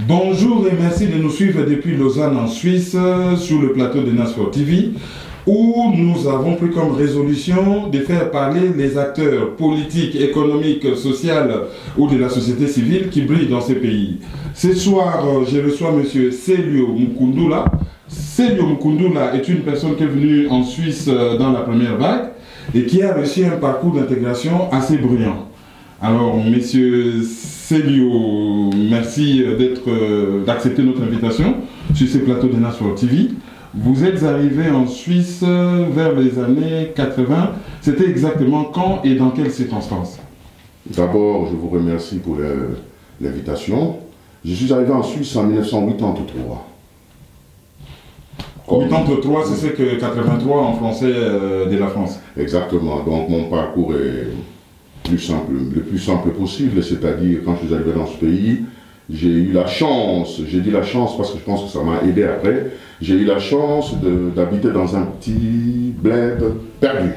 Bonjour et merci de nous suivre depuis Lausanne en Suisse sur le plateau de Nasfor TV où nous avons pris comme résolution de faire parler les acteurs politiques, économiques, sociaux ou de la société civile qui brillent dans ces pays. Ce soir, je reçois M. Selio Mukundula. Selio Mukundula est une personne qui est venue en Suisse dans la première vague et qui a réussi un parcours d'intégration assez brillant. Alors, messieurs Selio, merci d'accepter notre invitation sur ce plateau de Nasfor TV. Vous êtes arrivé en Suisse vers les années 80. C'était exactement quand et dans quelles circonstances? D'abord, je vous remercie pour l'invitation. Je suis arrivé en Suisse en 1983. 83, c'est ce que 83 en français de la France. Exactement. Donc, mon parcours est le plus simple possible, c'est-à-dire quand je suis arrivé dans ce pays, j'ai eu la chance, j'ai dit la chance parce que je pense que ça m'a aidé après, j'ai eu la chance d'habiter dans un petit bled perdu.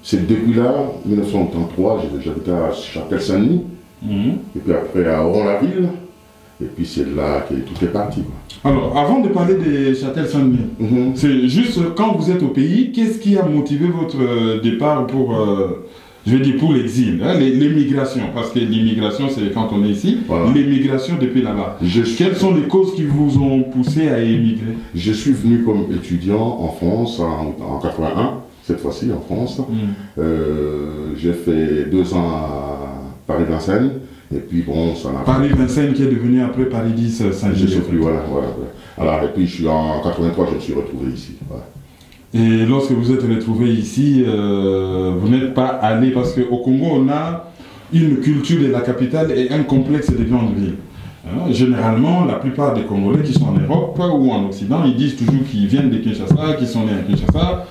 C'est depuis là, 1983, j'habitais à Châtel-Saint-Denis, et puis après à Oron-la-Ville, et puis c'est là que tout est parti. Alors, avant de parler de Châtel-Saint-Denis, c'est juste quand vous êtes au pays, qu'est-ce qui a motivé votre départ pour... je vais dire pour l'exil, hein, l'émigration, parce que l'immigration c'est quand on est ici, voilà. L'émigration depuis là-bas. Quelles sont les causes qui vous ont poussé à émigrer? Je suis venu comme étudiant en France en 81, cette fois-ci en France. J'ai fait 2 ans à Paris-Vincennes, et puis bon, ça n'a pas... Paris-Vincennes qui est devenu après Paris 10 Saint-Gilles. Je sais plus, voilà. Alors, et puis en 83, je me suis retrouvé ici. Voilà. Et lorsque vous êtes retrouvé ici, vous n'êtes pas allé, parce qu'au Congo, on a une culture de la capitale et un complexe des grandes villes. Généralement, la plupart des Congolais qui sont en Europe ou en Occident, ils disent toujours qu'ils viennent de Kinshasa, qu'ils sont nés à Kinshasa.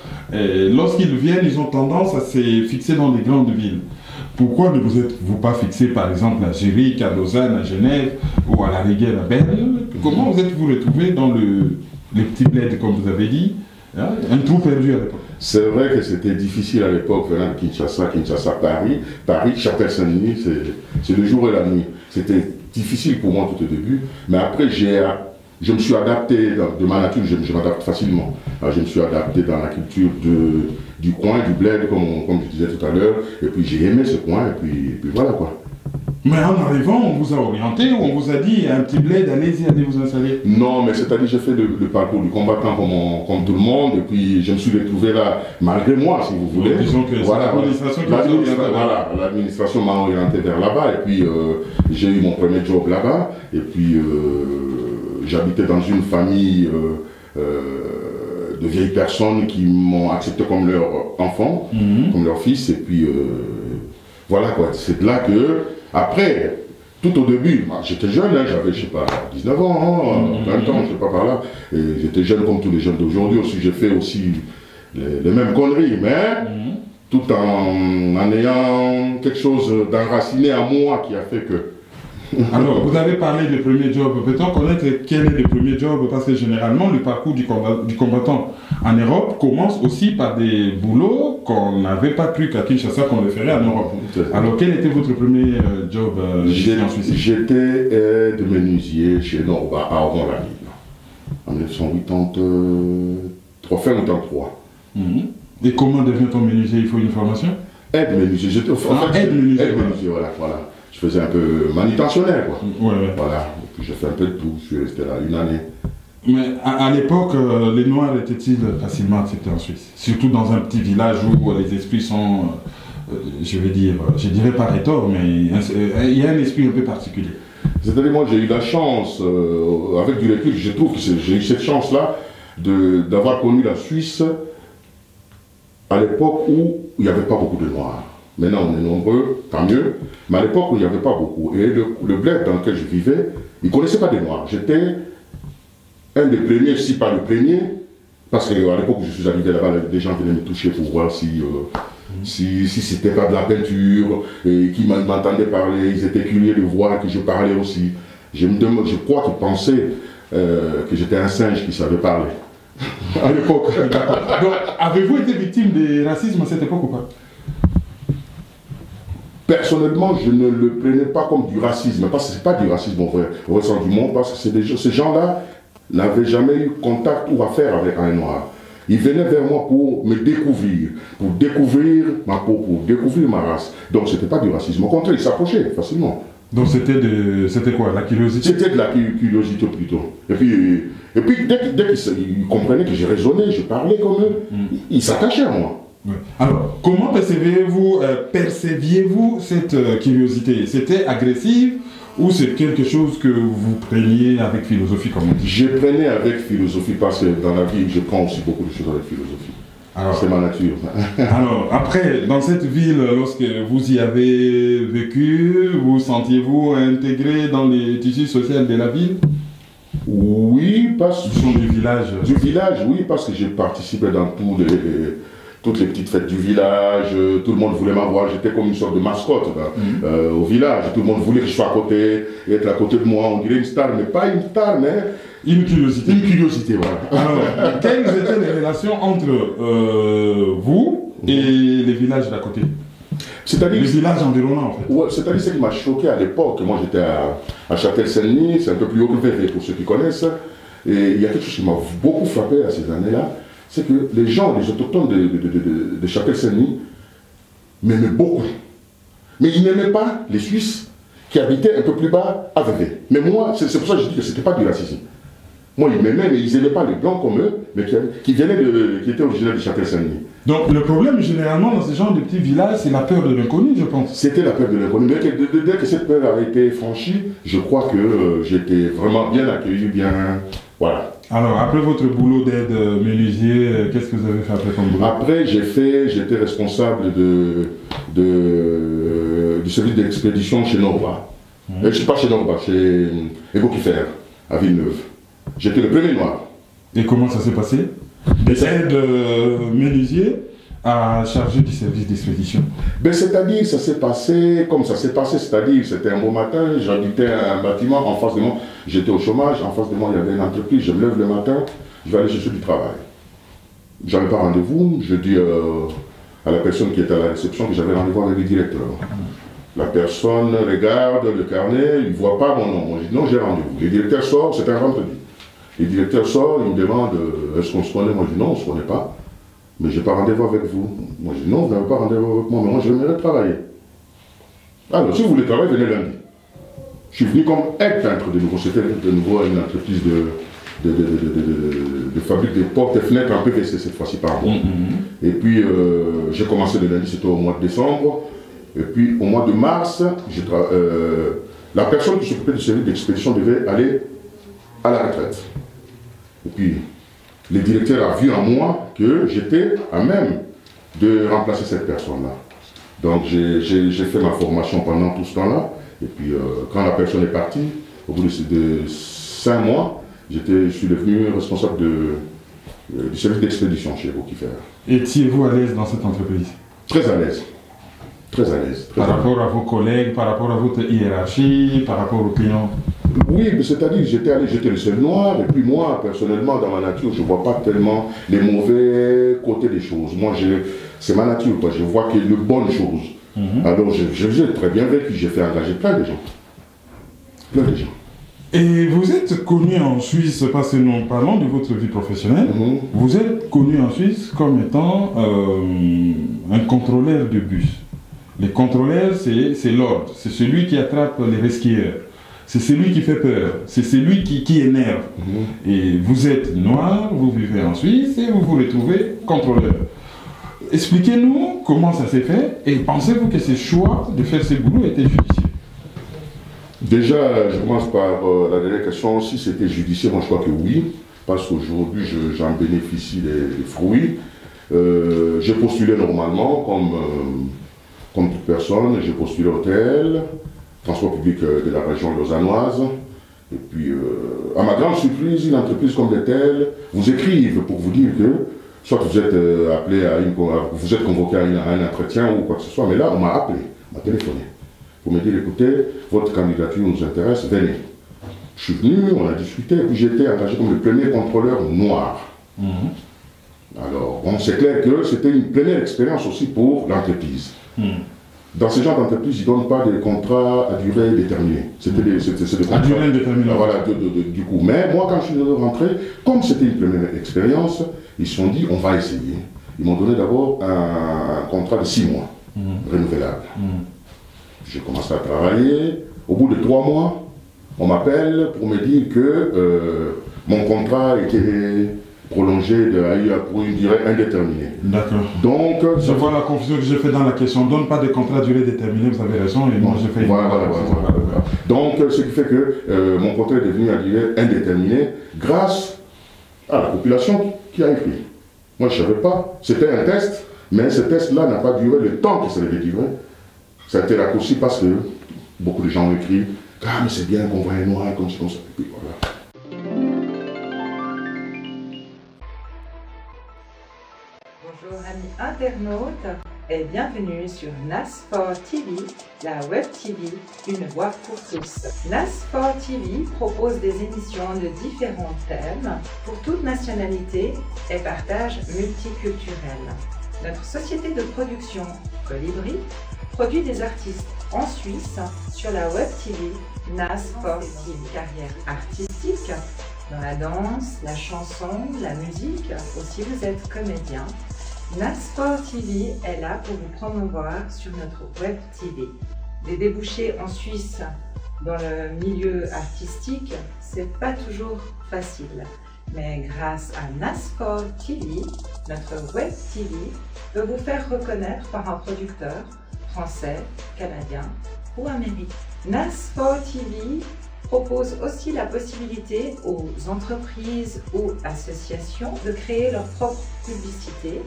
Lorsqu'ils viennent, ils ont tendance à se fixer dans les grandes villes. Pourquoi ne vous êtes-vous pas fixé, par exemple, à Zurich, à Lausanne, à Genève ou à la rigueur à Berne? Comment vous êtes-vous retrouvé dans les petits bleds, comme vous avez dit? Un trou perdu à l'époque. C'est vrai que c'était difficile à l'époque, venant de Kinshasa, Paris, Châtel-Saint-Denis, c'est le jour et la nuit. C'était difficile pour moi tout au début, mais après je me suis adapté de ma nature, je m'adapte facilement. Alors, je me suis adapté dans la culture du coin, du bled, comme je disais tout à l'heure, et puis j'ai aimé ce coin, et puis voilà quoi. Mais en arrivant, on vous a orienté ou on vous a dit un petit bled, allez-y, allez vous installer? Non, mais c'est-à-dire j'ai fait le parcours du combattant comme tout le monde, et puis je me suis retrouvé là, malgré moi, si vous voulez. Disons que voilà, l'administration qui vous orienté. Voilà, l'administration m'a orienté vers là-bas, et puis j'ai eu mon premier job là-bas, et puis j'habitais dans une famille de vieilles personnes qui m'ont accepté comme leur enfant, comme leur fils, et puis voilà quoi, c'est de là que... Après, tout au début, j'étais jeune, hein, j'avais, je sais pas, 19 ans, 20 ans, je sais pas par là. Et j'étais jeune comme tous les jeunes d'aujourd'hui aussi. J'ai fait aussi les mêmes conneries, mais tout en ayant quelque chose d'enraciné à moi qui a fait que... Alors, vous avez parlé du premier job. Peut-on connaître quel est le premier job? Parce que généralement, le parcours du combattant en Europe commence aussi par des boulots qu'on n'avait pas cru qu'à Kinshasa qu'on le ferait en Europe. Alors, quel était votre premier job en Suisse? J'étais de menuisier chez Norba à Oron-la-Ville en 1983, fin 1983. Et comment devient-on menuisier? Il faut une formation? Aide-menuisier. J'étais aide-menuisier, voilà. Je faisais un peu manutentionnaire, quoi. Voilà. Et puis j'ai fait un peu de tout. Je suis resté là 1 année. Mais à l'époque, les Noirs étaient-ils facilement acceptés en Suisse? Surtout dans un petit village où les esprits sont, je dirais pas rétors, mais il y a un esprit un peu particulier. C'est-à-dire, moi j'ai eu la chance, avec du recul, je trouve que j'ai eu cette chance-là d'avoir connu la Suisse à l'époque où il n'y avait pas beaucoup de Noirs. Maintenant, on est nombreux, tant mieux. Mais à l'époque, il n'y avait pas beaucoup. Et le bled dans lequel je vivais, ils ne connaissaient pas des Noirs. J'étais un des premiers, si pas le premier, parce qu'à l'époque où je suis arrivé là-bas, des gens venaient me toucher pour voir si c'était pas de la peinture, et qui m'entendaient parler, ils étaient curieux de voir que je parlais aussi. Je crois qu'ils pensaient que j'étais un singe qui savait parler. À l'époque. Donc, avez-vous été victime de racisme à cette époque ou pas? Personnellement, je ne le prenais pas comme du racisme, parce que ce n'est pas du racisme au vrai sens du monde, parce que ces gens-là n'avaient jamais eu contact ou affaire avec un noir. Ils venaient vers moi pour me découvrir, pour découvrir ma peau, pour découvrir ma race. Donc ce n'était pas du racisme, au contraire, ils s'approchaient facilement. Donc c'était quoi, la curiosité? C'était de la curiosité plutôt. Et puis dès qu'ils comprenaient que je raisonnais, je parlais comme eux, ils s'attachaient à moi. Ouais. Alors, comment perceviez-vous cette curiosité? C'était agressif ou c'est quelque chose que vous preniez avec philosophie, comme on dit? Je prenais avec philosophie parce que dans la vie, je prends aussi beaucoup de choses avec philosophie. C'est ma nature. Alors, après, dans cette ville, lorsque vous y avez vécu, vous sentiez-vous intégré dans les tissus sociaux de la ville? Oui, parce que... Ils sont du village. Du village, oui, parce que j'ai participé dans toutes les petites fêtes du village, tout le monde voulait m'avoir, j'étais comme une sorte de mascotte au village, tout le monde voulait que je sois à côté, être à côté de moi, on dirait une star, mais pas une star, mais une curiosité. Une curiosité, voilà. Alors, quelles étaient les relations entre vous et les villages d'à côté? C'est-à-dire... Les villages environnants, en fait. Ouais, c'est-à-dire ce qui m'a choqué à l'époque, moi j'étais à Châtel-Saint-Denis, c'est un peu plus haut que Vevey pour ceux qui connaissent, et il y a quelque chose qui m'a beaucoup frappé à ces années-là, c'est que les gens, les autochtones de Châtel-Saint-Denis m'aimaient beaucoup. Mais ils n'aimaient pas les Suisses qui habitaient un peu plus bas à Vevey. Mais moi, c'est pour ça que je dis que ce n'était pas du racisme. Moi, ils m'aimaient, mais ils n'aimaient pas les blancs comme eux, mais qui étaient originaires de Châtel-Saint-Denis. Donc le problème, généralement, dans ce genre de petits villages, c'est la peur de l'inconnu, je pense. C'était la peur de l'inconnu. Mais dès que cette peur a été franchie, je crois que j'étais vraiment bien accueilli, bien... Voilà. Alors, après votre boulot d'aide menuisier, qu'est-ce que vous avez fait après comme boulot? Après, j'étais responsable du service d'expédition chez Nova. Je ne suis pas chez Nova, chez Ego-Kifer, à Villeneuve. J'étais le premier noir. Et comment ça s'est passé? Des aides menuisiers à charger du service d'expédition? Ben, c'est-à-dire, ça s'est passé comme ça s'est passé, c'est-à-dire, c'était un beau matin, j'habitais un bâtiment, en face de moi, j'étais au chômage, en face de moi, il y avait une entreprise, je me lève le matin, je vais aller chercher du travail. J'avais pas rendez-vous, je dis à la personne qui était à la réception que j'avais rendez-vous avec le directeur. La personne regarde le carnet, il ne voit pas mon nom. Moi, je dis non, j'ai rendez-vous. Le directeur sort, c'était un vendredi. Le directeur sort, il me demande est-ce qu'on se connaît? Moi, je dis non, on ne se connaît pas. Mais je n'ai pas rendez-vous avec vous. Moi, je dis non, vous n'avez pas rendez-vous avec moi, mais moi, j'aimerais travailler. Alors, si vous voulez travailler, venez lundi. Je suis venu comme aide peintre de nouveau. C'était de nouveau une entreprise de fabrique de portes et fenêtres en PVC cette fois-ci par mois. Et puis, j'ai commencé le lundi, c'était au mois de décembre. Et puis, au mois de mars, la personne qui s'occupait du service d'expédition devait aller à la retraite. Et puis, le directeur a vu en moi que j'étais à même de remplacer cette personne-là. Donc, j'ai fait ma formation pendant tout ce temps-là. Et puis, quand la personne est partie, au bout de 5 mois, je suis devenu responsable du service d'expédition chez Ego-Kifer. Étiez-vous à l'aise dans cette entreprise? Très à l'aise. Très à l'aise. Par rapport à vos collègues, par rapport à votre hiérarchie, par rapport aux clients? Oui, c'est-à-dire j'étais le seul noir, et puis moi, personnellement, dans ma nature, je ne vois pas tellement les mauvais côtés des choses. Moi, c'est ma nature, quoi. Je vois qu'il y a de bonnes choses. Alors, j'ai très bien vécu, j'ai fait engager plein de gens. Plein de gens. Et vous êtes connu en Suisse, parce que nous parlons de votre vie professionnelle, vous êtes connu en Suisse comme étant un contrôleur de bus. Les contrôleurs, c'est l'ordre, c'est celui qui attrape les resquilleurs, c'est celui qui fait peur, c'est celui qui énerve. Et vous êtes noir, vous vivez en Suisse et vous vous retrouvez contrôleur. Expliquez-nous comment ça s'est fait et pensez-vous que ce choix de faire ce boulot était judicieux? Déjà, je commence par la dernière question. Si c'était judiciaire, moi je crois que oui, parce qu'aujourd'hui j'en bénéficie des fruits. J'ai postulé normalement comme toute personne, j'ai postulé au TL, transport public de la région lausannoise. Et puis, à ma grande surprise, une entreprise comme le TL vous écrive pour vous dire que soit vous êtes appelé vous êtes convoqué à un entretien ou quoi que ce soit, mais là, on m'a appelé, on m'a téléphoné pour me dire, écoutez, votre candidature nous intéresse, venez. Je suis venu, on a discuté, et puis j'ai été engagé comme le premier contrôleur noir. Alors, bon, c'est clair que c'était une première expérience aussi pour l'entreprise. Dans ce genre d'entreprise, ils ne donnent pas des contrats à durée déterminée. C'était des contrats à durée indéterminée. Voilà, du coup. Mais moi, quand je suis rentré, comme c'était une première expérience, ils se sont dit, on va essayer. Ils m'ont donné d'abord un contrat de 6 mois, renouvelable. J'ai commencé à travailler. Au bout de 3 mois, on m'appelle pour me dire que mon contrat était prolongé pour une durée indéterminée. D'accord. Donc, je vois la confusion que j'ai fait dans la question. On ne donne pas de contrat à durée déterminée, vous avez raison, et moi j'ai fait voilà. Donc, ce qui fait que mon contrat est devenu à durée indéterminée grâce à la population qui a écrit. Moi, je ne savais pas. C'était un test, mais ce test-là n'a pas duré le temps que ça devait durer. Ça a été raccourci parce que beaucoup de gens ont écrit « Ah, mais c'est bien qu'on voit un noir comme ça. » Et puis voilà. Bonjour amis internautes et bienvenue sur NAS4 TV, la web TV, une voix pour tous. NAS4 TV propose des émissions de différents thèmes pour toute nationalité et partage multiculturel. Notre société de production, Colibri, produit des artistes en Suisse sur la web TV NAS4 TV. Carrière artistique dans la danse, la chanson, la musique, aussi vous êtes comédien. NAS4 TV est là pour vous promouvoir sur notre web TV. Des débouchés en Suisse dans le milieu artistique, c'est pas toujours facile. Mais grâce à NAS4 TV, notre web TV peut vous faire reconnaître par un producteur français, canadien ou américain. NAS4 TV propose aussi la possibilité aux entreprises ou associations de créer leur propre publicité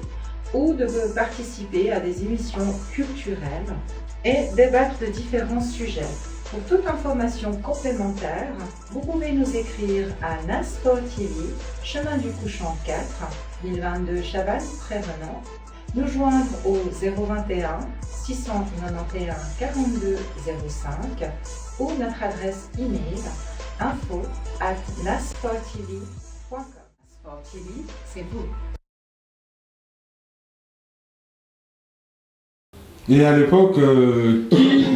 ou de participer à des émissions culturelles et débattre de différents sujets. Pour toute information complémentaire, vous pouvez nous écrire à NAS4 TV, chemin du Couchant 4, 1022 Chabannes-Prévenant, nous joindre au 021 691 42 05 ou notre adresse email info@nas4tv.com. NAS4 TV, c'est vous. Et à l'époque,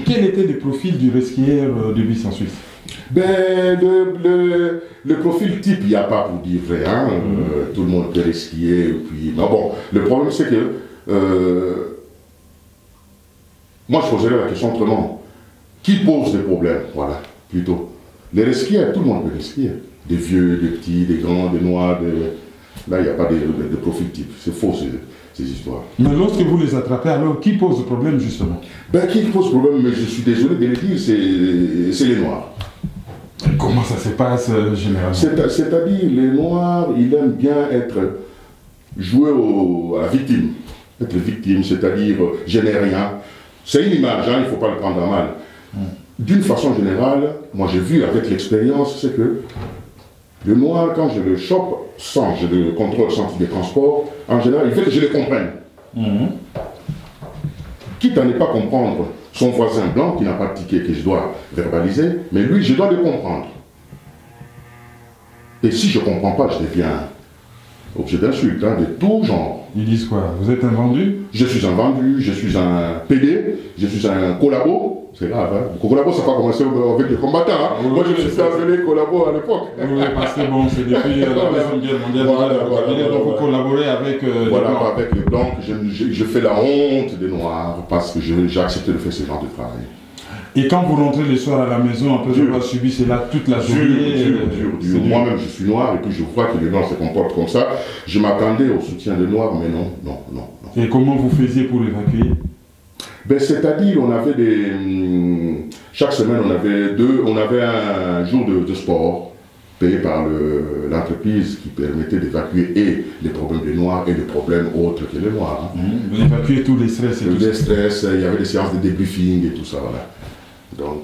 quel était le profil du resquilleur de Bis en Suisse? Ben, le profil type, il n'y a pas pour dire vrai, hein. Tout le monde peut resquiller, puis... Mais bon, le problème c'est que... moi je poserais la question autrement. Qui pose des problèmes? Voilà, plutôt. Les resquilleurs, tout le monde peut resquiller. Des vieux, des petits, des grands, des noirs, là il n'y a pas de profil type. C'est faux ces histoires. Mais lorsque vous les attrapez, alors qui pose le problème justement? Ben qui pose problème, mais je suis désolé de le dire, c'est les noirs. Comment ça se passe généralement? C'est-à-dire, les noirs, ils aiment bien jouer à la victime. Être victime, c'est-à-dire, je n'ai rien. C'est une image, hein, il ne faut pas le prendre à mal. D'une façon générale, moi j'ai vu avec l'expérience, c'est que le noir, quand je le chope, sans je le contrôle sans des transports, en général, il fait que je le comprenne. Quitte à ne pas comprendre son voisin blanc qui n'a pas de ticket que je dois verbaliser, mais lui, je dois le comprendre. Et si je ne comprends pas, je deviens objet d'insultes, hein, de tout genre. Ils disent quoi? Vous êtes un vendu? Je suis un vendu, je suis un PD, je suis un collabo. C'est grave, hein. Le collabo, ça n'a pas commencé avec les combattants. Hein. Oui, moi, je me suis appelé collabo à l'époque. Oui, parce que bon, c'est depuis la Deuxième Guerre mondiale. Donc vous collaborez avec les Blancs. Avec les Blancs, je fais la honte des Noirs parce que j'ai accepté de faire ce genre de travail. Et quand vous rentrez le soir à la maison, après avoir subi cela toute la journée... Dur. Moi-même, je suis noir et puis je vois que les Blancs se comportent comme ça. Je m'attendais au soutien des Noirs, mais non. Et comment vous faisiez pour évacuer? Ben, c'est-à-dire, on avait chaque semaine, on avait un jour de sport. payé par l'entreprise qui permettait d'évacuer et les problèmes des Noirs et les problèmes autres que les Noirs. Évacuer tous les stress et tout ça. Les stress, il y avait des séances de débriefing et tout ça, voilà. Donc...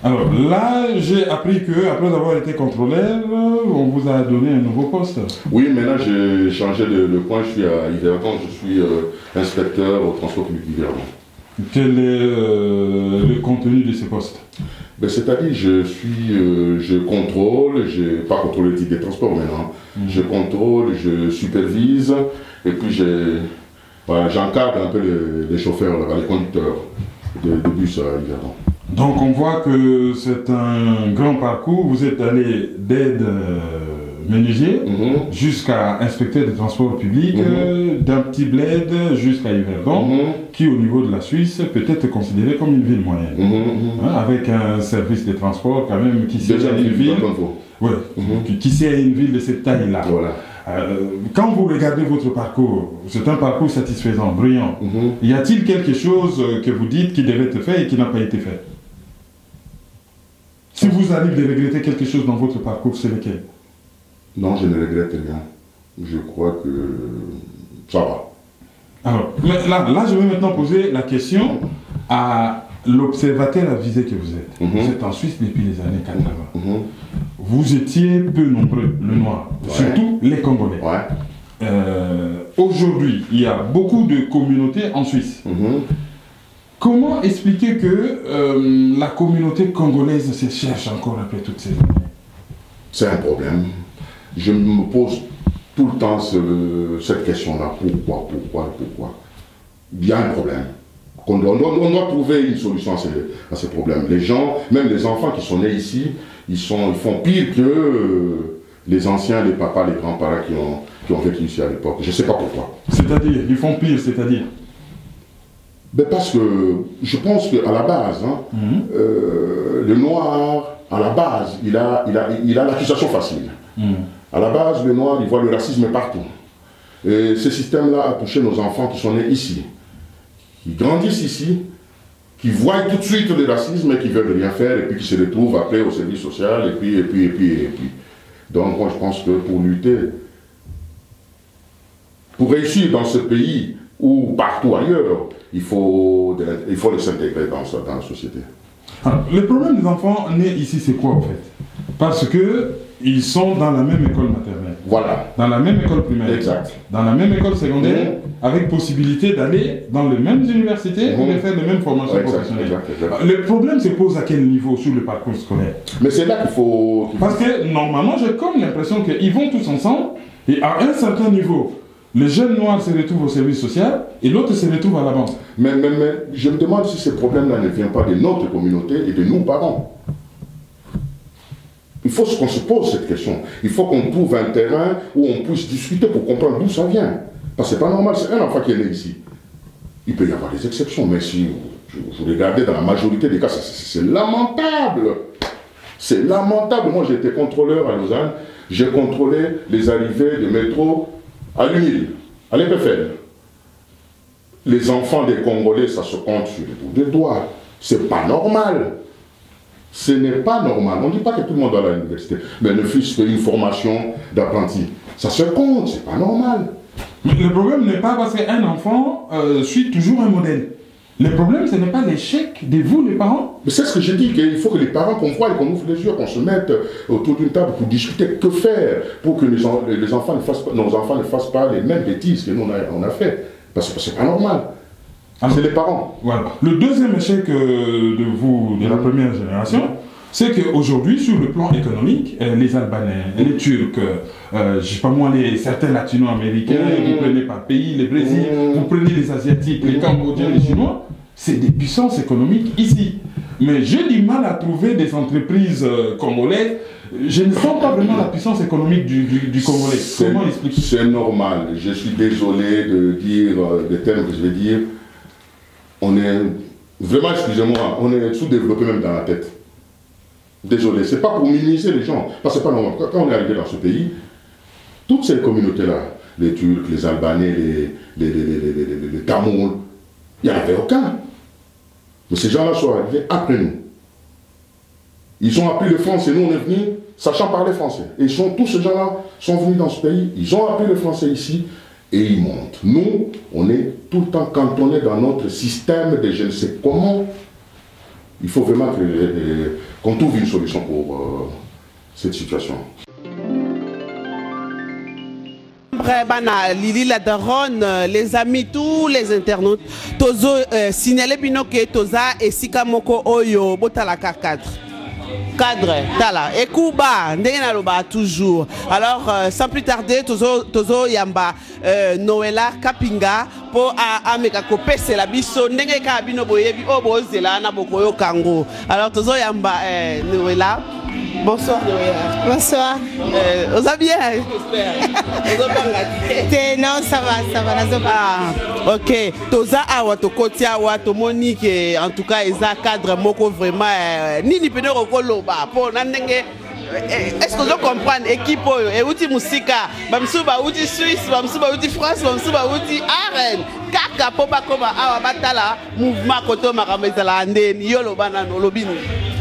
Alors là, j'ai appris qu'après avoir été contrôleur, on vous a donné un nouveau poste. Oui, maintenant j'ai changé de coin, je suis à Yverdon, je suis inspecteur au transport public d'Yverdon. Quel est le contenu de ce poste? Ben, c'est-à-dire, je contrôle, je n'ai pas contrôlé le type des transports maintenant, je contrôle, je supervise, et puis voilà, j'encadre un peu les chauffeurs, les conducteurs de bus à Yverdon. Donc on voit que c'est un grand parcours, vous êtes allé d'aide menuisier jusqu'à inspecteur des transports publics, d'un petit bled jusqu'à Yverdon, qui au niveau de la Suisse peut être considéré comme une ville moyenne, avec un service de transport quand même qui sert à une ville, qui sert à une ville de cette taille-là. Voilà. Quand vous regardez votre parcours, c'est un parcours satisfaisant, brillant. Y a-t-il quelque chose que vous dites qui devait être fait et qui n'a pas été fait? Si vous arrivez de regretter quelque chose dans votre parcours, c'est lequel? Non, je ne regrette rien. Je crois que ça va. Alors, là, je vais maintenant poser la question à l'observateur avisé que vous êtes. Vous êtes en Suisse depuis les années 80. Vous étiez peu nombreux, le noir, surtout les Congolais. Aujourd'hui, il y a beaucoup de communautés en Suisse. Comment expliquer que la communauté congolaise se cherche encore après toutes ces années? C'est un problème. Je me pose tout le temps cette question-là. Pourquoi? Il y a un problème. On doit trouver une solution à ces problèmes. Les gens, même les enfants qui sont nés ici, ils font pire que les anciens, les papas, les grands-parents qui ont vécu ici à l'époque. Je ne sais pas pourquoi. C'est-à-dire, ils font pire, c'est-à-dire? Ben parce que je pense qu'à la base, le noir, à la base, il a l'accusation facile. À la base, le noir, il voit le racisme partout. Et ce système-là a touché nos enfants qui sont nés ici, qui grandissent ici, qui voient tout de suite le racisme et qui veulent rien faire, et puis qui se retrouvent après au service social, et puis. Donc moi je pense que pour lutter, pour réussir dans ce pays, ou partout ailleurs, il faut les s'intégrer dans la société. Alors, le problème des enfants nés ici, c'est quoi en fait? Parce que ils sont dans la même école maternelle. Voilà. Dans la même école primaire. Exact. Dans la même école secondaire, avec possibilité d'aller dans les mêmes universités ou de faire les mêmes formations professionnelles. Exact. Le problème se pose à quel niveau sur le parcours scolaire? Mais c'est là qu'il faut... Parce que normalement, j'ai comme l'impression qu'ils vont tous ensemble et à un certain niveau, le jeune noir se retrouve au service social et l'autre se retrouve à la banque. Mais je me demande si ce problème-là ne vient pas de notre communauté et de nous parents. Il faut qu'on se pose cette question. Il faut qu'on trouve un terrain où on puisse discuter pour comprendre d'où ça vient. Parce que c'est pas normal, c'est un enfant qui est né ici. Il peut y avoir des exceptions, mais si vous regardez dans la majorité des cas, c'est lamentable. C'est lamentable. Moi, j'ai été contrôleur à Lausanne. J'ai contrôlé les arrivées de métro à l'UNIL, à l'EPFL. Les enfants des Congolais, ça se compte sur les bouts des doigts. C'est pas normal. Ce n'est pas normal. On ne dit pas que tout le monde va à l'université, mais ne fût-ce qu'une formation d'apprenti. Ça se compte, c'est pas normal. Mais le problème n'est pas parce qu'un enfant suit toujours un modèle. Le problème, ce n'est pas l'échec de vous, les parents. Mais c'est ce que j'ai dit, qu'il faut que les parents qu'on voit et qu'on ouvre les yeux, qu'on se mette autour d'une table pour discuter que faire pour que nos enfants ne fassent pas les mêmes bêtises que nous on a fait. Parce que c'est pas normal. C'est les parents. Voilà. Le deuxième échec de la première génération, c'est qu'aujourd'hui, sur le plan économique, les Albanais, les Turcs, je sais pas moi, certains latino-américains, vous prenez par pays, les Brésiliens, vous prenez les Asiatiques, les Cambodgiens, les Chinois, c'est des puissances économiques ici. Mais j'ai du mal à trouver des entreprises congolaises. Je ne sens pas vraiment la puissance économique du Congolais. Comment expliquer? C'est normal. Je suis désolé de dire des termes que je vais dire. On est, vraiment, excusez-moi, on est sous-développé même dans la tête. Désolé, c'est pas pour minimiser les gens, parce que c'est pas normal. Quand on est arrivé dans ce pays, toutes ces communautés-là, les Turcs, les Albanais, les Tamouls, il n'y en avait aucun. Mais ces gens-là sont arrivés après nous. Ils ont appris le français, nous on est venus sachant parler français. Et tous ces gens-là sont venus dans ce pays, ils ont appris le français ici, et ils montent. Nous, on est tout le temps cantonnés dans notre système de je ne sais comment. Il faut vraiment qu'on trouve une solution pour cette situation. Lili la Daronne, les amis, tous les internautes, tozo signalé bino que toza et sikamoko oyo botalaka cadre tala et kuba ndena loba toujours. Alors sans plus tarder tozo yamba Noela Kapinga pour ameka kopese la biso ndenge ka bino boyebi obozela na bokoyo kango. Alors tozo yamba Noela. Bonsoir Noéla. Bonsoir. Vous allez bien, j'espère. Non, ça va. Ah, ok. Toza awa to kotia awa to Monique en tout cas ils a cadre moko vraiment ni pene rokolo ba pour nandenge. Est-ce que vous comprenez équipe et outil musika bamsuba outil Suisse bamsuba outil France bamsuba outil Arène kaka poba koma awa batala mouvement koto makamezala ndeni yolo bana no lobini.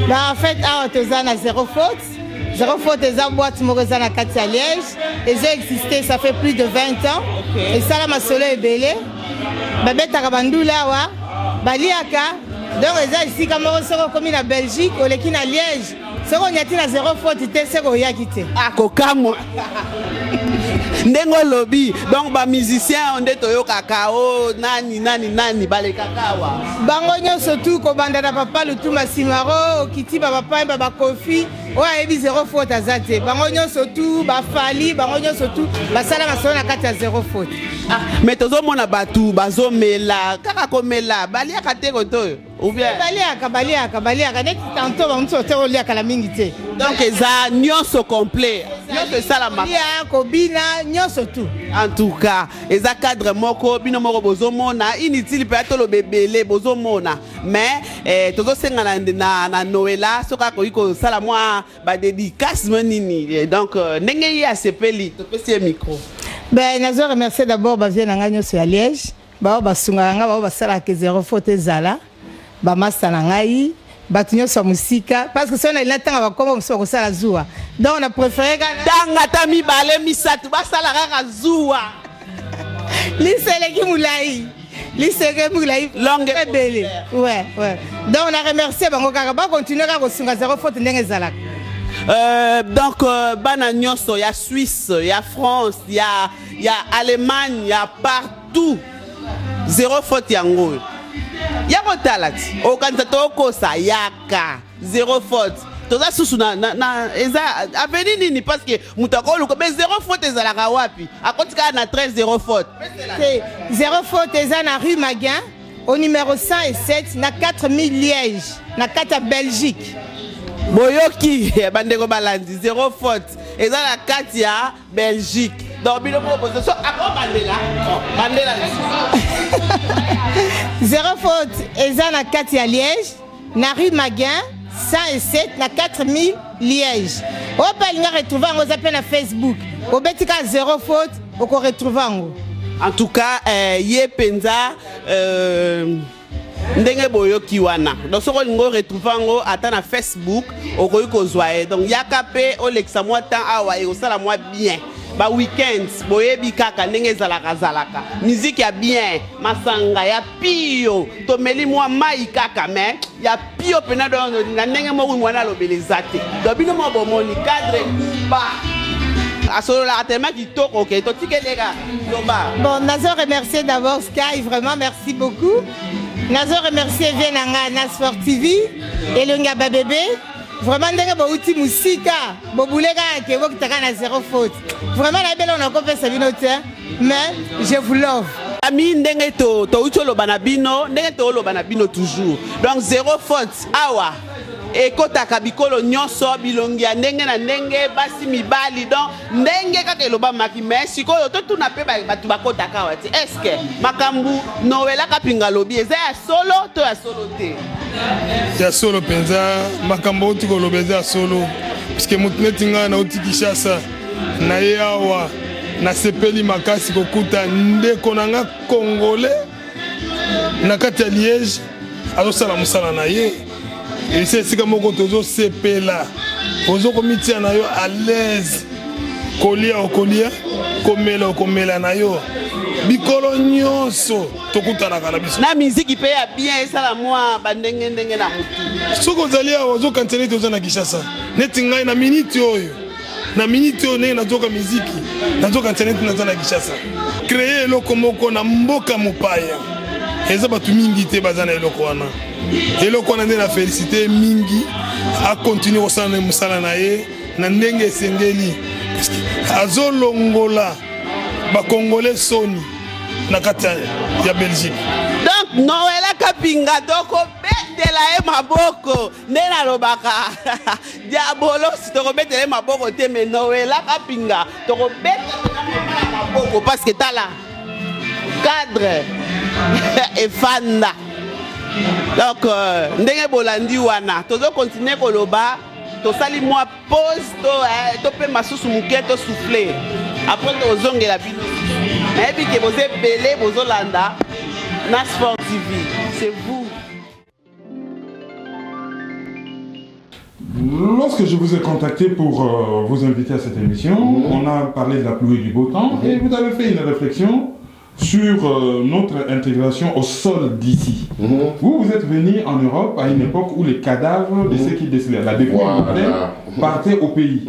Bah en fait awa toza na zéro faute eza boîte moroza na kati ya Liège et j'ai existé ça fait plus de 20 ans et ça la masolo ebele babetaka bandula awa baliaka donc eza ici comme on comme na Belgique ou leki na Liège. Ce qu'on y a na zéro faute, c'est qu'on y a quitté. Ah, kokamo. Ndengo lobby. Donc, ba musicien, on est toyo kakao, nani, balé kakawa. Bangonyo surtout, ko banda na papa, le tout masimaro, kiti ba papa, ba kofi, ouais, ebi zéro faute à zate. Bangonyo surtout, ba fali, bangonyo surtout, ba sala maso na kati à zéro faute. Ah, mais tozo mona batu, bazo mela, kaka komela, balia kate koto. Ou bien baliaka net tantôt on sortait au lia kala mingité. Donc ça nyonso complet. Nyonso sala ma. Ya kobina nyonso tout. En tout cas, eza cadre moko bino moko bozomona inutile peut être le bébé bozomona. Mais tozo senga na Noéla soka ko iko sala moi ba dédicace nini. Donc ndenge ya sepeli to pesi micro. Ben nazo remercier d'abord ba vient nga nyonso ya Liège. Ba sunga nga ba sala ke zéro faute zala. Bamasa na ngai batunyo sa musika parce que ça on a l'entend va comme ça la zoua donc on a préféré tanga tami balé misatu basala ka zoua lisele ki mulai longue belle ouais donc on a remercié bango kaka ba continuer ka kosunga zéro faute ndenge zalaka. Donc bana nyonso ya Suisse ya France ya Allemagne ya partout zéro faute yango. Yako talati okanta toko sa yaka zéro faute toza susu na eza aveni nini parce que mutakolo ko mais zéro faute ezalaka wapi akotika na 13 zéro faute c'est zéro faute eza na rue Maguin au numéro 107 na 4000 Liège na kata Belgique boyoki bandeko balandi zéro faute eza na kati ya Belgique. Donc, zéro faute, eza na kati ya Liège, na rue Maguin, 107, na 4000 Liège. On peut retrouver en appelle na Facebook. Au betika zéro faute, on peut retrouver en. En tout cas, yé penza ndenge boyoki wana. Donc, ce qu'on retrouve en ata na Facebook, au koyiko zoaye. Donc, yakape o lexa moi temps awa et au sala moi bien. Ba weekends boyebi kaka ndenge zalaka musique ya bien masanga ya pio to meli moi mai kaka mais ya pio pena don na ndenge mo mwana lobelezate do bino mo bomoni cadre ba asolo la tellement qui toko OK to tikelega loba. Bon nazo remercier d'abord Sky vraiment merci beaucoup. Nazo remercier Vienanga Nasport TV et le Ngaba bébé. Vraiment ndenge ba outil musika bobulega ke bokitaka na zéro faute. Vraiment la belle on a compris ça bino tiens mais je vous love. Ami ndenge to utolo banabino ndenge to lo banabino toujours. Donc zéro faute awa et kotaka bikolo nyonso bilongi ya ndenge na ndenge basi mibali donc ndenge kaka eloba maki mais sikoyo to tuna pe batu bakotaka wati est-ce que makambu Noéla Kapinga lobi eza ya solo to ya solo te ya solo penza makambo oti kolobeza ya solo puisque mutuneti nga na oti Kishasa na ye awa na sepeli makasi kokuta ndeko na nga congolais na kati ya Liège azosala mosala na ye et c'est comme quand on sepela ozokomitia na yo à l'aise kolia okolia komela okomela na yo bikolo nyonso tokutanaka na biso na musique pe ya bien esala mwa bandenge ndenge na mutu soki ozali awa ozokantene ete oza na Kinshasa neti ngai na minute oyo ndenge nazoka miziki nazokantene ete naza na Kinshasa kreye eloko moko na mboka mopaya eza bato mingi te baza na eloko wana nde na félicité mingi akontinue kosala na mosala na ye na ndenge esengeli azolongola bakongole soni na kati ya Belgique. Donc Noela Kapinga tokobetela ye maboko nde nalobaka diabolos tokobetela ye maboko te mais Noela Kapinga tokobetela maboko parce que tala cadre efanda. Donc ndenge bolandi wana tozo continuer koloba tosali mwa pause to pe masusu muke to souffler après tozongela bino nayebi ke boze belé bozolanda Nasport TV, c'est vous. Lorsque je vous ai contacté pour vous inviter à cette émission, on a parlé de la pluie et du beau temps et vous avez fait une réflexion sur notre intégration au sol d'ici. Vous êtes venu en Europe à une époque où les cadavres de ceux qui décelaient la défaite partaient au pays.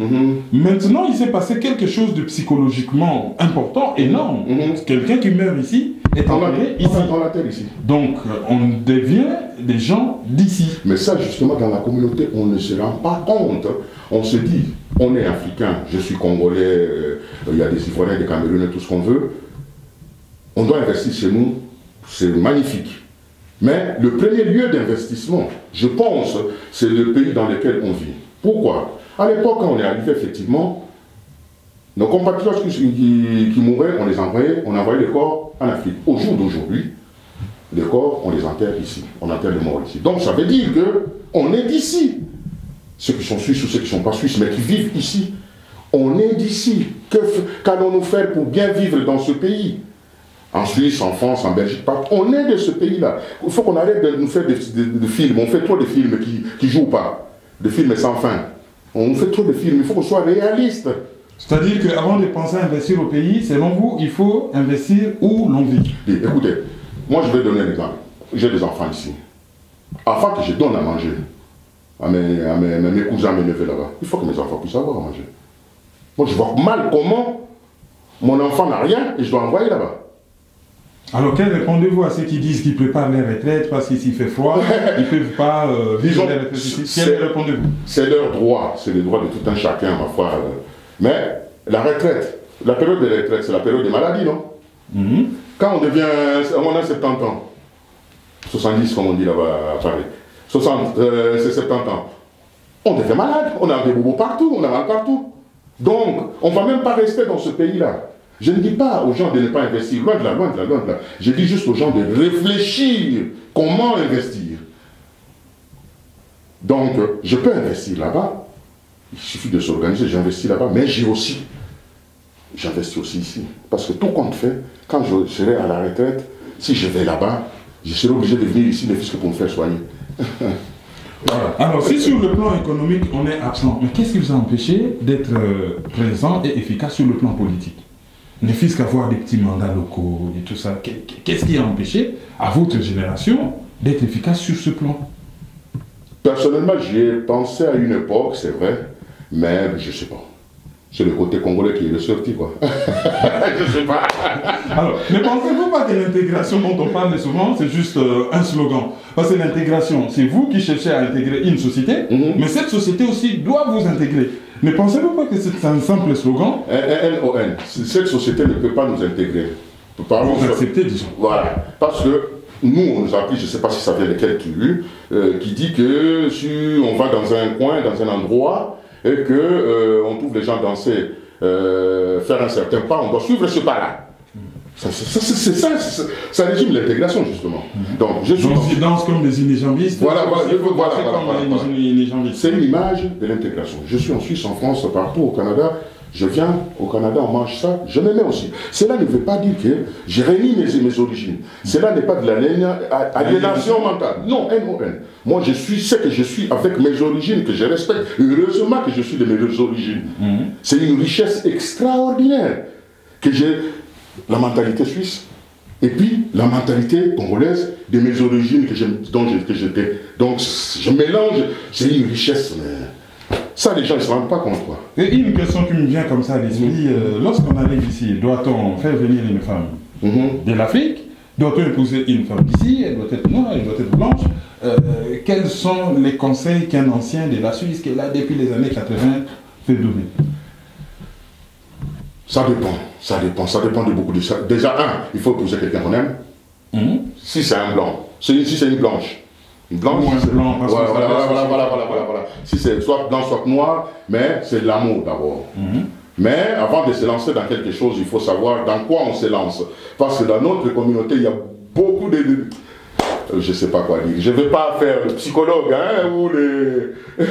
Maintenant, il s'est passé quelque chose de psychologiquement important, énorme. Quelqu'un qui meurt ici est enterré ici. Donc, on devient des gens d'ici. Mais ça, justement, dans la communauté, on ne se rend pas compte. On se dit, on est africain, je suis congolais, il y a des Ivoiriens, des Camerounais, tout ce qu'on veut. On doit investir chez nous, c'est magnifique. Mais le premier lieu d'investissement, je pense, c'est le pays dans lequel on vit. Pourquoi? À l'époque, quand on est arrivé, effectivement, nos compatriotes qui mouraient, on les envoyait, on envoyait les corps en Afrique. Au jour d'aujourd'hui, les corps, on les enterre ici. On enterre les morts ici. Donc ça veut dire qu'on est d'ici. Ceux qui sont suisses ou ceux qui ne sont pas suisses, mais qui vivent ici. On est d'ici. Qu'allons-nous faire pour bien vivre dans ce pays? En Suisse, en France, en Belgique, on est de ce pays-là. Il faut qu'on arrête de nous faire des films. On fait trop de films qui ne jouent pas. Des films sans fin. On fait trop de films. Il faut qu'on soit réaliste. C'est-à-dire qu'avant de penser à investir au pays, selon vous, il faut investir où l'on vit. Et, écoutez, moi je vais donner un exemple. J'ai des enfants ici. Afin que je donne à manger à mes cousins, mes neveux là-bas, il faut que mes enfants puissent avoir à manger. Moi je vois mal comment mon enfant n'a rien et je dois envoyer là-bas. Alors, quel répondez-vous à ceux qui disent qu'ils préparent les retraites parce qu'ici fait froid, ils ne peuvent pas vivre les retraites ici? Quel répondez-vous? C'est leur droit, c'est le droit de tout un chacun, ma foi. Mais la retraite, la période de retraite, c'est la période des maladies, non? Quand on devient, on a 70 ans, 70 comme on dit là-bas à Paris, c'est 70 ans, on devient malade, on a des bobos partout, on a mal partout. Donc, on ne va même pas rester dans ce pays-là. Je ne dis pas aux gens de ne pas investir, loin de là, loin de là, loin de là. Je dis juste aux gens de réfléchir comment investir. Donc, je peux investir là-bas, il suffit de s'organiser, j'investis là-bas, mais j'investis aussi ici. Parce que tout compte fait, quand je serai à la retraite, si je vais là-bas, je serai obligé de venir ici, ne fût-ce que pour me faire soigner. Voilà. Alors, si sur le plan économique, on est absent, mais qu'est-ce qui vous a empêché d'être présent et efficace sur le plan politique? Ne fût-ce qu'avoir des petits mandats locaux et tout ça. Qu'est-ce qui a empêché à votre génération d'être efficace sur ce plan? Personnellement, j'y ai pensé à une époque, c'est vrai, mais je ne sais pas. C'est le côté congolais qui est ressorti, quoi. Je ne sais pas. Alors, ne pensez-vous pas que l'intégration dont on parle souvent, c'est juste un slogan? Parce que l'intégration, c'est vous qui cherchez à intégrer une société, mais cette société aussi doit vous intégrer. Ne pensez-vous pas que c'est un simple slogan? N-O-N. Cette société ne peut pas nous intégrer. Vous acceptez, disons. Voilà. Parce que nous, on nous a appris, je ne sais pas si ça vient de quel culture, qui dit que si on va dans un coin, dans un endroit, et qu'on trouve les gens danser, faire un certain pas, on doit suivre ce pas-là. C'est ça résume l'intégration, justement. Donc, ils dansent comme des unijambistes. Voilà. C'est une image de l'intégration. Je suis en Suisse, en France, partout au Canada. Je viens au Canada, on mange ça, je m'aimais aussi. Cela ne veut pas dire que j'ai réuni mes origines. Cela n'est pas de l'aliénation mentale. Non, N-O-N. Moi, je suis ce que je suis avec mes origines, que je respecte. Heureusement que je suis de mes origines. C'est une richesse extraordinaire que j'ai, la mentalité suisse, et puis la mentalité congolaise de mes origines que j'étais. Donc, je mélange, c'est une richesse, mais... Ça, les gens ne se rendent pas compte, quoi. Et une question qui me vient comme ça à l'esprit, lorsqu'on arrive ici, doit-on faire venir une femme de l'Afrique? Doit-on épouser une femme d'ici? Elle doit être noire, elle doit être blanche. Quels sont les conseils qu'un ancien de la Suisse, qui est là depuis les années 80, fait donner? Ça dépend de beaucoup de choses. Déjà, il faut épouser quelqu'un qu'on aime. Si c'est un blanc, si c'est une blanche. Une blanche, ou un blanc, parce que voilà. Si c'est soit blanc, soit noir, mais c'est de l'amour d'abord. Mais avant de se lancer dans quelque chose, il faut savoir dans quoi on se lance. Parce que dans notre communauté, il y a beaucoup de... Je ne sais pas quoi dire. Je ne vais pas faire le psychologue, hein, ou les...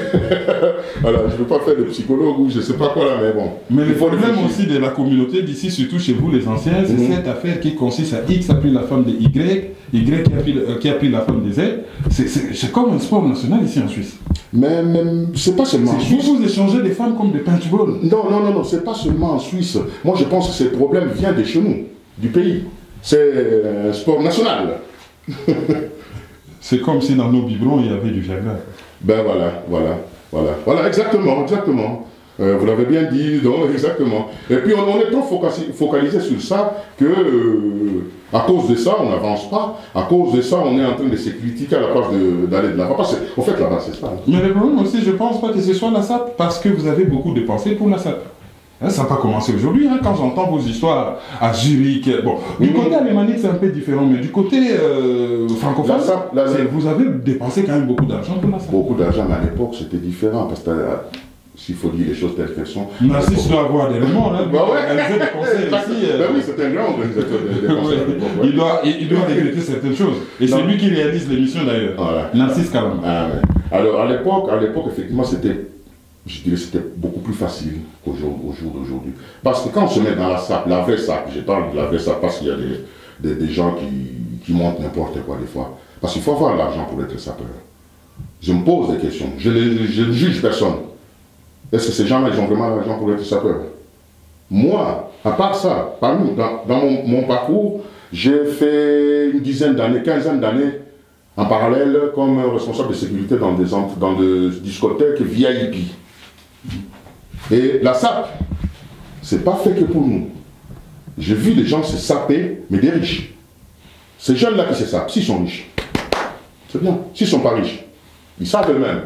voilà, je ne vais pas faire le psychologue, ou je ne sais pas quoi là, mais bon. Mais le problème aussi de la communauté d'ici, surtout chez vous les anciens, c'est cette affaire qui consiste à X a pris la femme de Y, Y qui a pris la femme de Z. C'est comme un sport national ici en Suisse. Mais c'est pas seulement en Suisse. Vous échangez des femmes comme des paintballs. Non, c'est pas seulement en Suisse. Moi, je pense que ce problème vient de chez nous, du pays. C'est un sport national. C'est comme si dans nos biberons il y avait du Viagra. Ben voilà, exactement. Vous l'avez bien dit, donc exactement. Et puis on est trop focalisé sur ça que à cause de ça on n'avance pas. À cause de ça on est en train de se critiquer à la place d'aller de l'avant. Parce qu'en fait là-bas c'est ça. Mais le problème aussi, je pense pas que ce soit la SAP, parce que vous avez beaucoup de pensées pour la SAP. Ça n'a pas commencé aujourd'hui, quand j'entends vos histoires à Zurich. Bon, du côté alémanique, c'est un peu différent, mais du côté francophone, vous avez dépensé quand même beaucoup d'argent pour la SAP. Beaucoup d'argent, mais à l'époque, c'était différent, parce que s'il faut dire les choses telles qu'elles sont... Narcisse doit avoir des remords, hein. Elle fait des conseils ici. Oui, c'est un grand organisateur de conseils. Il doit regretter certaines choses. Et c'est lui qui réalise l'émission d'ailleurs. Voilà. Narcisse Kalamba. Alors, à l'époque, effectivement, c'était... Je dirais que c'était beaucoup plus facile qu'au jour d'aujourd'hui. Parce que quand on se met dans la SAP, la vraie SAP, je parle de la vraie SAP parce qu'il y a des gens qui montent n'importe quoi des fois. Parce qu'il faut avoir l'argent pour être sapeur. Je me pose des questions. Je ne juge personne. Est-ce que ces gens-là, ils ont vraiment l'argent pour être sapeur? Moi, à part ça, dans mon parcours, j'ai fait une dizaine d'années, quinzaine d'années en parallèle comme responsable de sécurité dans des discothèques VIP. Et la SAP, c'est pas fait que pour nous. J'ai vu des gens se saper, mais des riches. Ces jeunes-là qui se sapent, s'ils sont riches, c'est bien. S'ils ne sont pas riches, ils savent eux-mêmes.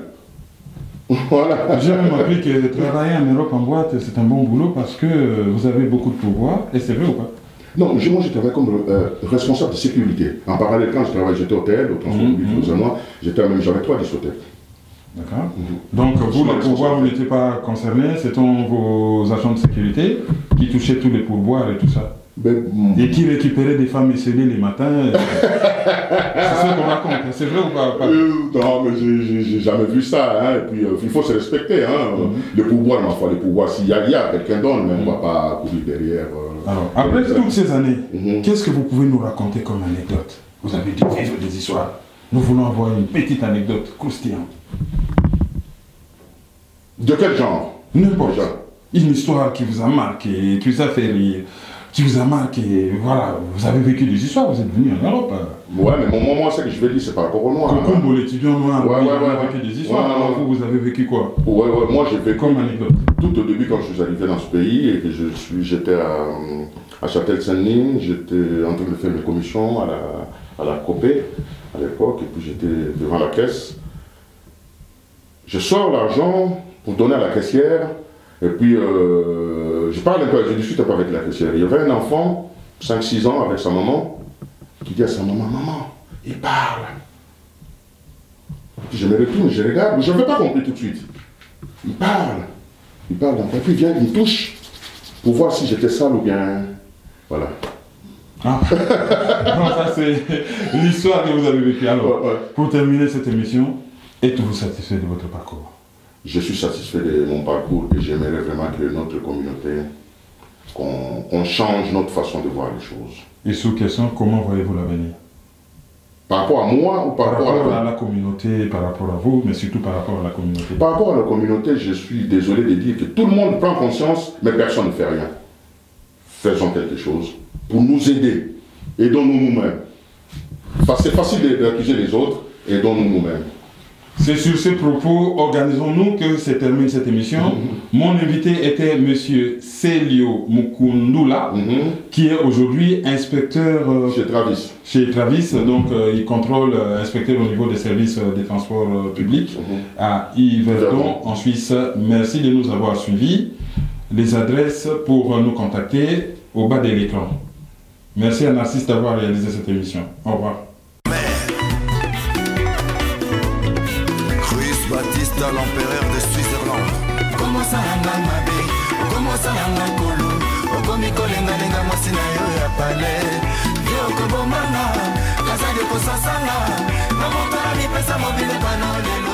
Voilà. J'ai même appris que travailler en Europe en boîte, c'est un bon boulot parce que vous avez beaucoup de pouvoir, et c'est vrai ou pas? Non, moi je travaille comme responsable de sécurité. En parallèle, quand je travaillais, j'étais hôtel, au transport public, j'avais 3 discothèques. D'accord. Donc vous, les pourboires, vous n'étiez pas concernés, c'était vos agents de sécurité qui touchaient tous les pourboires et tout ça. Et qui récupéraient des femmes esselées les matins. C'est ce qu'on raconte, c'est vrai ou pas? Non, mais j'ai jamais vu ça. Hein. Et puis il faut se respecter. Hein. Les pourboires, ma foi, les pourboires, s'il y a quelqu'un donne, mais on ne va pas courir derrière. Alors, après toutes ces années, qu'est-ce que vous pouvez nous raconter comme anecdote? Vous avez dû vivre des histoires. Nous voulons avoir une petite anecdote croustillante. De quel genre? N'importe. Une histoire qui vous a marqué, qui vous a fait rire, qui vous a marqué. Voilà, vous avez vécu des histoires, vous êtes venu en Europe. Ouais, mais moi, ce que je vais dire, c'est par rapport au noir. Comme l'étudiant noir, il a vécu des histoires. Alors vous avez vécu quoi? Ouais, moi j'ai vécu. Comme anecdote. Tout au début, quand je suis arrivé dans ce pays et que j'étais à Châtel-Saint-Denis, j'étais en train de faire mes commissions à la COPE à l'époque, et puis j'étais devant la caisse. Je sors l'argent pour donner à la caissière, et puis je parle un peu, je discute un peu avec la caissière. Il y avait un enfant, 5-6 ans, avec sa maman, qui dit à sa maman, maman, il parle. Puis je me retourne, je regarde, mais je n'avais pas compris tout de suite. Il parle dans le puis il vient, il me touche, pour voir si j'étais sale ou bien... Voilà. Ah. Non, ça c'est l'histoire que vous avez vécue. Alors, pour terminer cette émission, êtes-vous satisfait de votre parcours? je suis satisfait de mon parcours et j'aimerais vraiment que notre communauté, qu'on change notre façon de voir les choses. Et sous question, comment voyez-vous l'avenir? Par rapport à moi ou par rapport à la communauté, par rapport à vous, mais surtout par rapport à la communauté? Par rapport à la communauté, je suis désolé de dire que tout le monde prend conscience, mais personne ne fait rien. Faisons quelque chose pour nous aider. Aidons-nous nous-mêmes. C'est facile d'accuser les autres, aidons-nous nous-mêmes. C'est sur ces propos, organisons-nous que se termine cette émission. Mon invité était M. Célio Mukundula, qui est aujourd'hui inspecteur chez Travis. Donc, il contrôle, inspecteur au niveau des services des transports publics à Yverdon, en Suisse. Merci de nous avoir suivis. Les adresses pour nous contacter au bas de l'écran. Merci à Narcisse d'avoir réalisé cette émission. Au revoir. Baptiste, l'empereur de Suisse-Irlande. Comment ça n'a mabé? Comment ça n'a colo? Okomi kolenga lenga mwasina yo ya pale. Yo kobomana, kaza de kosasanga. Na monta ni pesa mobile bana lelo.